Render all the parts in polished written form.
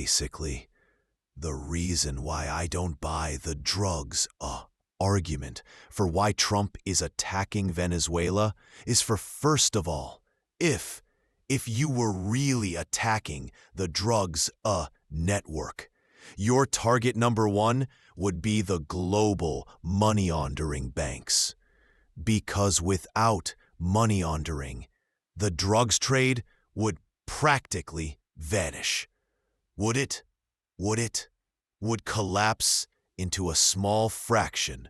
basically, the reason why I don't buy the drugs argument for why Trump is attacking Venezuela is for, first of all, if you were really attacking the drugs network, your target number one would be the global money laundering banks. Because without money laundering, the drugs trade would practically vanish. Would it? Would collapse into a small fraction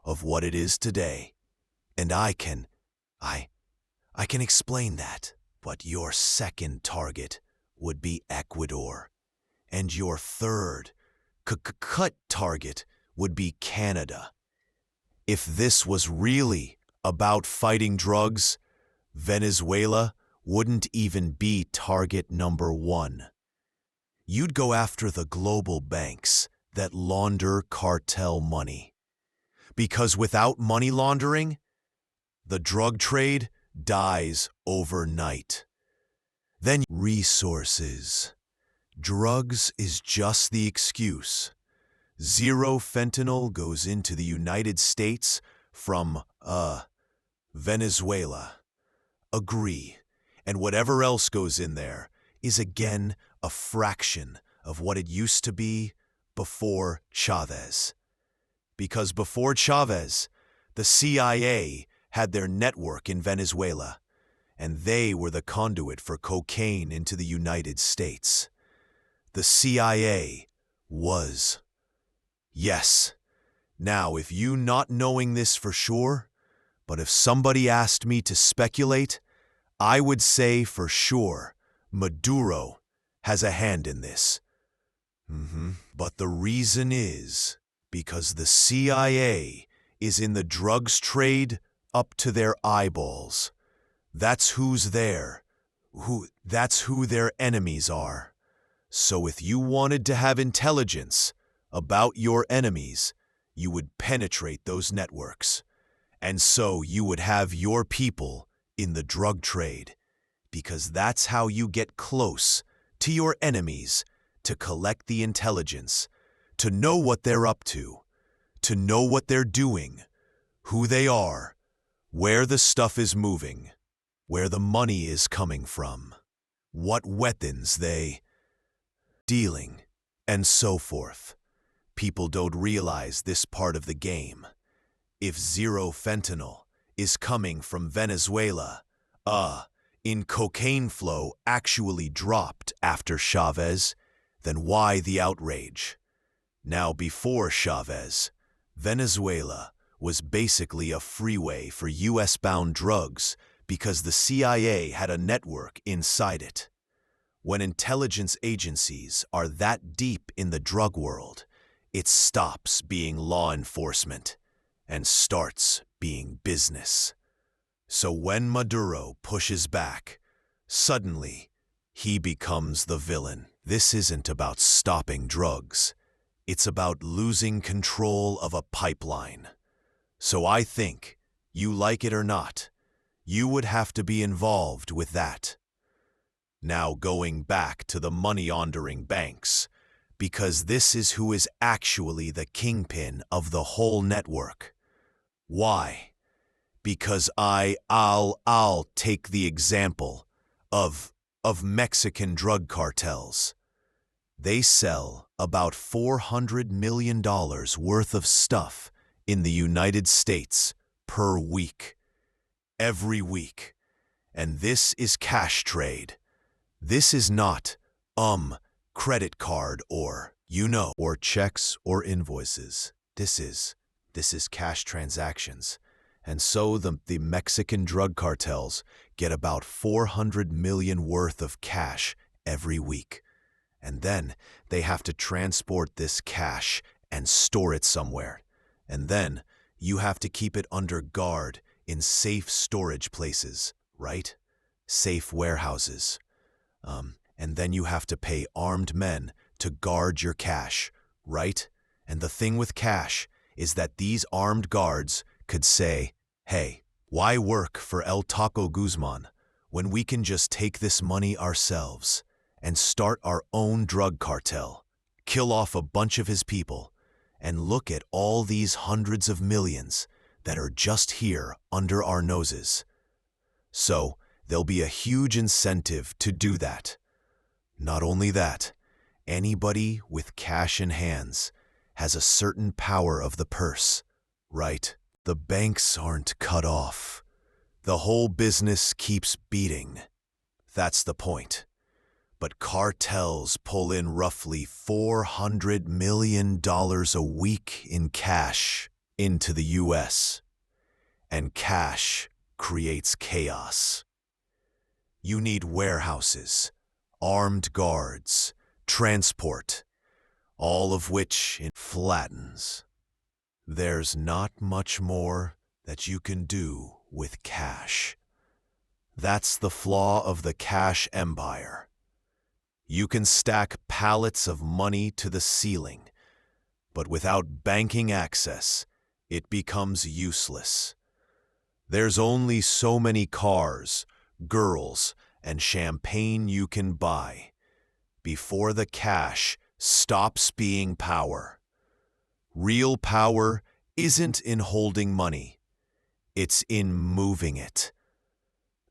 of what it is today. And I can explain that. But your second target would be Ecuador. And your third cut target would be Canada. If this was really about fighting drugs, Venezuela wouldn't even be target number one. You'd go after the global banks that launder cartel money. Because without money laundering, the drug trade dies overnight. Then resources. Drugs is just the excuse. Zero fentanyl goes into the United States from, Venezuela. Agree. And whatever else goes in there is again a fraction of what it used to be before Chavez. Because before Chavez, the CIA had their network in Venezuela, and they were the conduit for cocaine into the United States. The CIA was. Yes. Now, if you not knowing this for sure, but if somebody asked me to speculate, I would say for sure Maduro has a hand in this. But the reason is because the CIA is in the drugs trade up to their eyeballs. That's who's there. That's who their enemies are. So if you wanted to have intelligence about your enemies, you would penetrate those networks. And so you would have your people in the drug trade, because that's how you get close to your enemies, to collect the intelligence, to know what they're up to know what they're doing, who they are, where the stuff is moving, where the money is coming from, what weapons they dealing, and so forth. People don't realize this part of the game. If zero fentanyl is coming from Venezuela, in cocaine flow actually dropped after Chavez, then why the outrage? Now, before Chavez, Venezuela was basically a freeway for US-bound drugs because the CIA had a network inside it. When intelligence agencies are that deep in the drug world, it stops being law enforcement and starts being business. So when Maduro pushes back, suddenly he becomes the villain. This isn't about stopping drugs. It's about losing control of a pipeline. So I think, you like it or not, you would have to be involved with that. Now going back to the money laundering banks, because this is who is actually the kingpin of the whole network. Why? Because I'll take the example of Mexican drug cartels. They sell about $400 million worth of stuff in the United States per week. Every week. And this is cash trade. This is not, credit card or checks or invoices. This is cash transactions. And so the Mexican drug cartels get about $400 million worth of cash every week. And then they have to transport this cash and store it somewhere. And then you have to keep it under guard in safe storage places, right? Safe warehouses. And then you have to pay armed men to guard your cash, right? And the thing with cash is that these armed guards could say, hey, why work for El Taco Guzman when we can just take this money ourselves and start our own drug cartel, kill off a bunch of his people, and look at all these hundreds of millions that are just here under our noses. So, there'll be a huge incentive to do that. Not only that, anybody with cash in hands has a certain power of the purse, right? The banks aren't cut off. The whole business keeps beating. That's the point. But cartels pull in roughly $400 million a week in cash into the U.S. And cash creates chaos. You need warehouses, armed guards, transport, all of which it flattens. There's not much more that you can do with cash. That's the flaw of the cash empire. You can stack pallets of money to the ceiling, but without banking access, it becomes useless. There's only so many cars, girls, and champagne you can buy before the cash stops being power. Real power isn't in holding money. It's in moving it.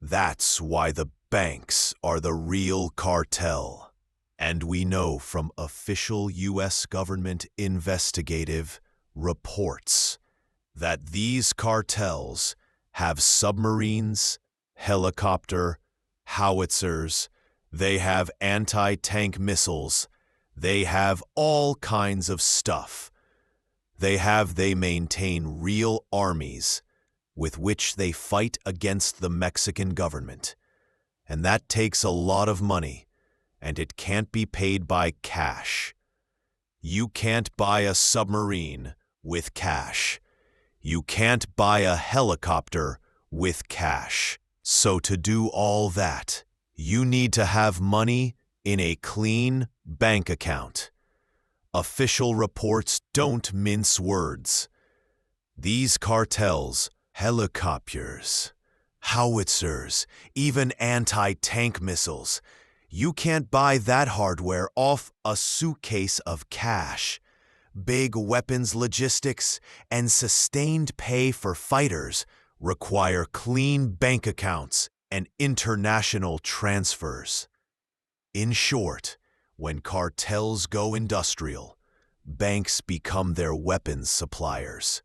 That's why the banks are the real cartel. And we know from official U.S. government investigative reports that these cartels have submarines, helicopter, howitzers, they have anti-tank missiles, they have all kinds of stuff. They maintain real armies with which they fight against the Mexican government. And that takes a lot of money, and it can't be paid by cash. You can't buy a submarine with cash. You can't buy a helicopter with cash. So to do all that, you need to have money in a clean bank account. Official reports don't mince words. These cartels, helicopters, howitzers, even anti-tank missiles, you can't buy that hardware off a suitcase of cash. Big weapons logistics and sustained pay for fighters require clean bank accounts and international transfers. In short, when cartels go industrial, banks become their weapons suppliers.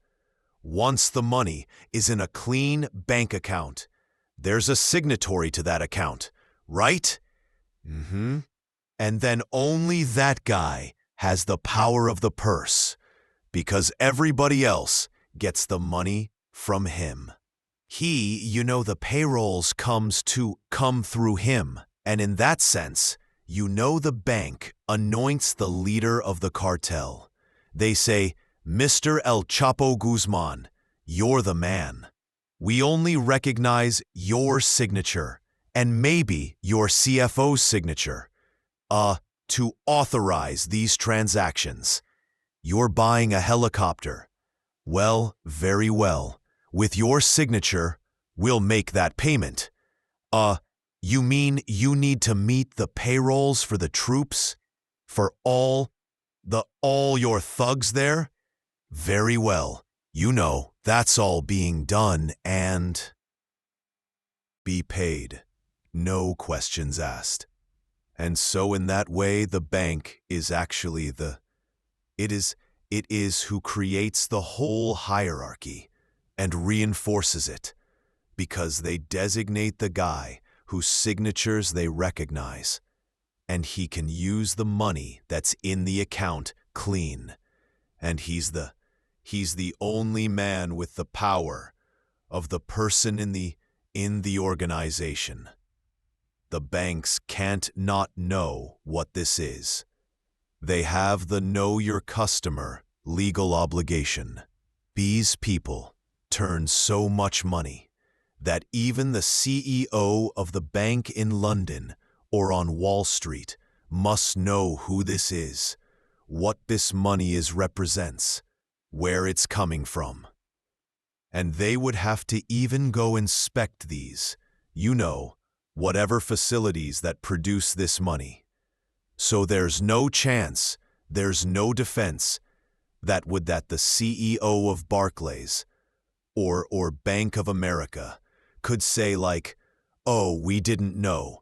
Once the money is in a clean bank account, there's a signatory to that account, right? And then only that guy has the power of the purse, because everybody else gets the money from him. The payrolls come through him, and in that sense, the bank anoints the leader of the cartel. They say, Mr. El Chapo Guzman, you're the man. We only recognize your signature, and maybe your CFO's signature, to authorize these transactions. You're buying a helicopter. Well, very well. With your signature, we'll make that payment. You mean you need to meet the payrolls for the troops? For all your thugs there? Very well. That's all being done and be paid. No questions asked. And so in that way, the bank is actually it is who creates the whole hierarchy and reinforces it, because they designate the guy whose signatures they recognize, and he can use the money that's in the account clean, and he's the only man with the power of the person in the organization. The banks can't not know what this is. They have the know your customer legal obligation. These people turn so much money that even the CEO of the bank in London or on Wall Street must know who this is, what this money represents, where it's coming from. And they would have to even go inspect these, whatever facilities that produce this money. So there's no chance, there's no defense that the CEO of Barclays or Bank of America could say like, oh, we didn't know.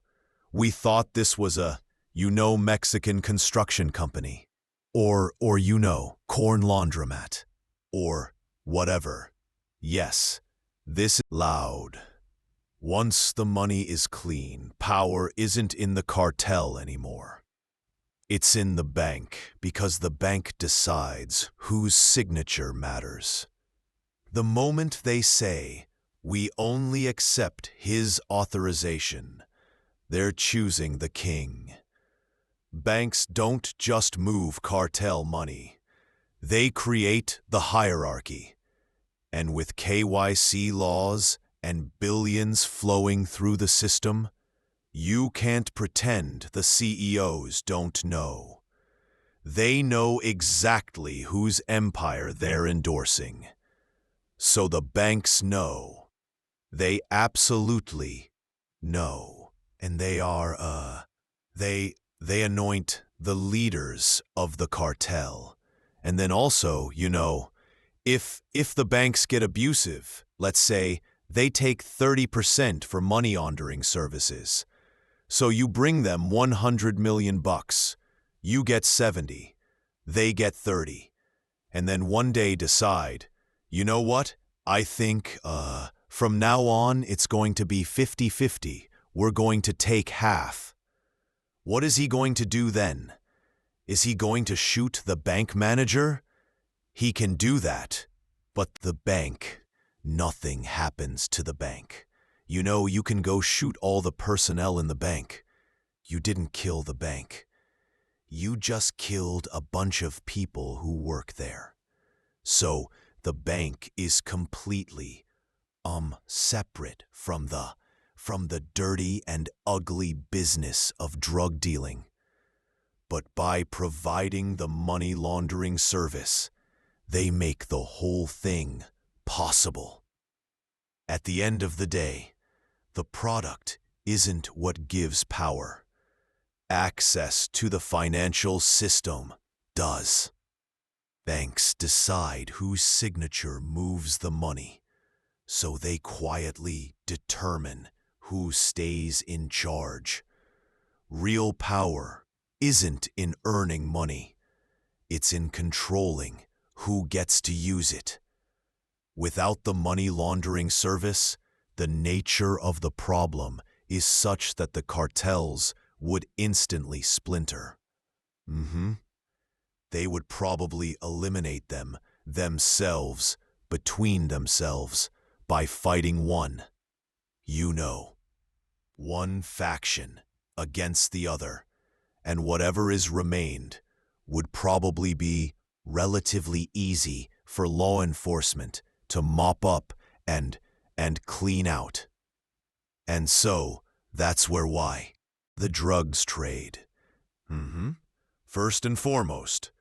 We thought this was a, Mexican construction company. Or corn laundromat. Or whatever. Yes, this is loud. Once the money is clean, power isn't in the cartel anymore. It's in the bank, because the bank decides whose signature matters. The moment they say, we only accept his authorization, they're choosing the king. Banks don't just move cartel money. They create the hierarchy. And with KYC laws and billions flowing through the system, you can't pretend the CEOs don't know. They know exactly whose empire they're endorsing. So the banks know. They absolutely know. And they are, they anoint the leaders of the cartel. And then also, if the banks get abusive, let's say they take 30% for money laundering services. So you bring them $100 million, you get 70, they get 30, and then one day decide, you know what? I think, from now on it's going to be 50-50. We're going to take half. What is he going to do then? Is he going to shoot the bank manager? He can do that, but the bank, nothing happens to the bank. You can go shoot all the personnel in the bank. You didn't kill the bank. You just killed a bunch of people who work there. So the bank is completely, separate from the dirty and ugly business of drug dealing. But by providing the money laundering service, they make the whole thing possible. At the end of the day, the product isn't what gives power. Access to the financial system does. Banks decide whose signature moves the money, so they quietly determine who stays in charge. Real power isn't in earning money. It's in controlling who gets to use it. Without the money laundering service, the nature of the problem is such that the cartels would instantly splinter. They would probably eliminate them themselves, between themselves, by fighting one faction against the other, and whatever is remained would probably be relatively easy for law enforcement to mop up and clean out. And so, that's why the drugs trade. First and foremost,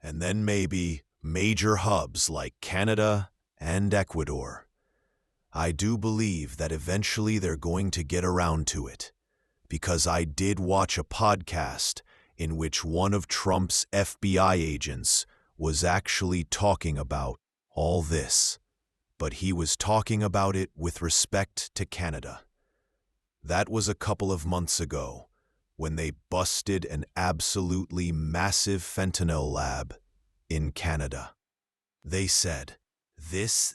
and then maybe major hubs like Canada and Ecuador. I do believe that eventually they're going to get around to it, because I did watch a podcast in which one of Trump's FBI agents was actually talking about all this, but he was talking about it with respect to Canada. That was a couple of months ago, when they busted an absolutely massive fentanyl lab in Canada. They said, this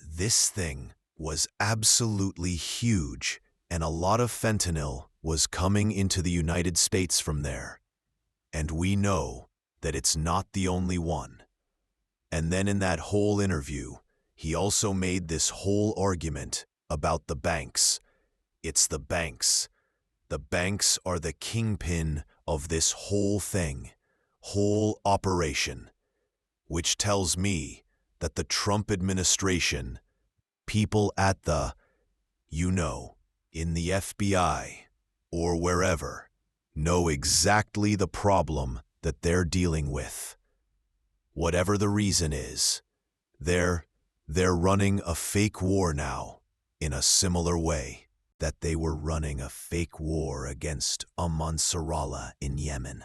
thing was absolutely huge, and a lot of fentanyl was coming into the United States from there. And we know that it's not the only one. And then in that whole interview, he also made this whole argument about the banks. It's the banks. The banks are the kingpin of this whole thing, whole operation, which tells me that the Trump administration, people at the, in the FBI or wherever, know exactly the problem that they're dealing with. Whatever the reason is, they're running a fake war now in a similar way that they were running a fake war against Nasrallah in Yemen.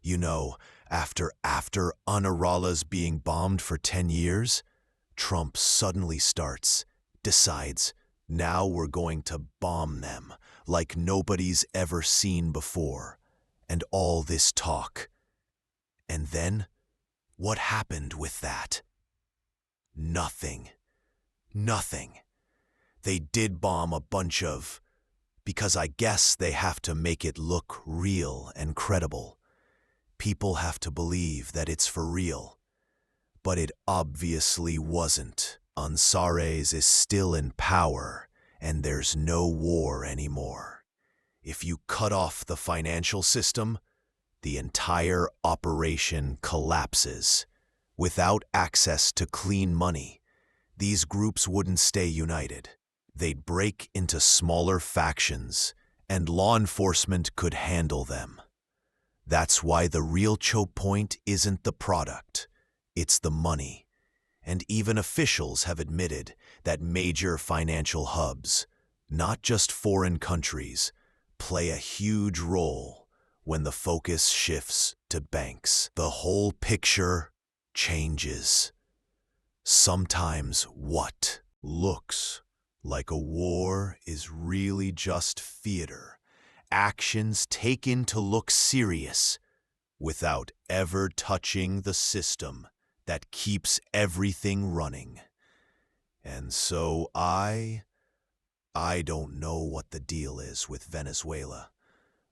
You know, after Unarala's being bombed for 10 years, Trump suddenly decides, now we're going to bomb them like nobody's ever seen before. And all this talk. And then, what happened with that? Nothing. Nothing. They did bomb a bunch of, because I guess they have to make it look real and credible. People have to believe that it's for real. But it obviously wasn't. Ansares is still in power, and there's no war anymore. If you cut off the financial system, the entire operation collapses. Without access to clean money, these groups wouldn't stay united. They'd break into smaller factions, and law enforcement could handle them. That's why the real choke point isn't the product, it's the money. And even officials have admitted that major financial hubs, not just foreign countries, play a huge role when the focus shifts to banks. The whole picture changes. Sometimes what looks like a war is really just theater, actions taken to look serious without ever touching the system that keeps everything running. And so I don't know what the deal is with Venezuela.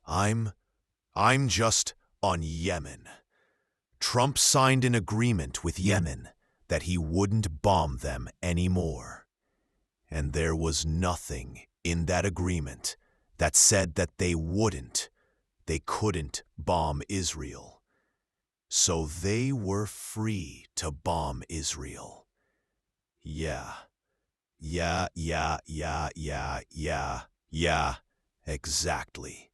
I'm just on Yemen. Trump signed an agreement with Yemen that he wouldn't bomb them anymore. And there was nothing in that agreement that said that they couldn't bomb Israel. So they were free to bomb Israel. Yeah, exactly.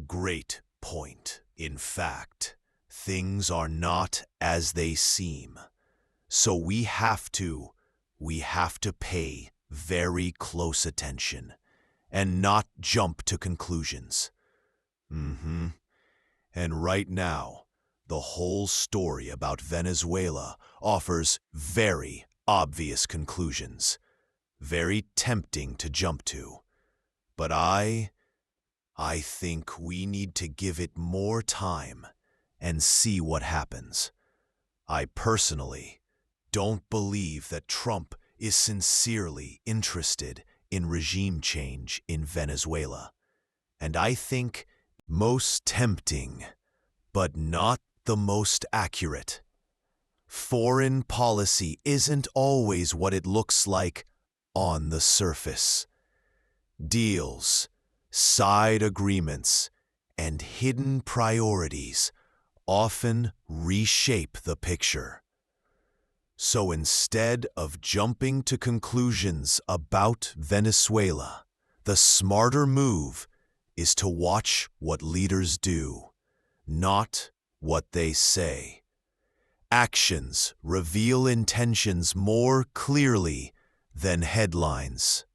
Great point. In fact, things are not as they seem. So we have to pay very close attention and not jump to conclusions. And right now, the whole story about Venezuela offers very obvious conclusions, very tempting to jump to. But I think we need to give it more time and see what happens. I personally don't believe that Trump is sincerely interested in regime change in Venezuela. And I think most tempting, but not the most accurate. Foreign policy isn't always what it looks like on the surface. Deals, side agreements, and hidden priorities often reshape the picture. So instead of jumping to conclusions about Venezuela, the smarter move is to watch what leaders do, not what they say. Actions reveal intentions more clearly than headlines.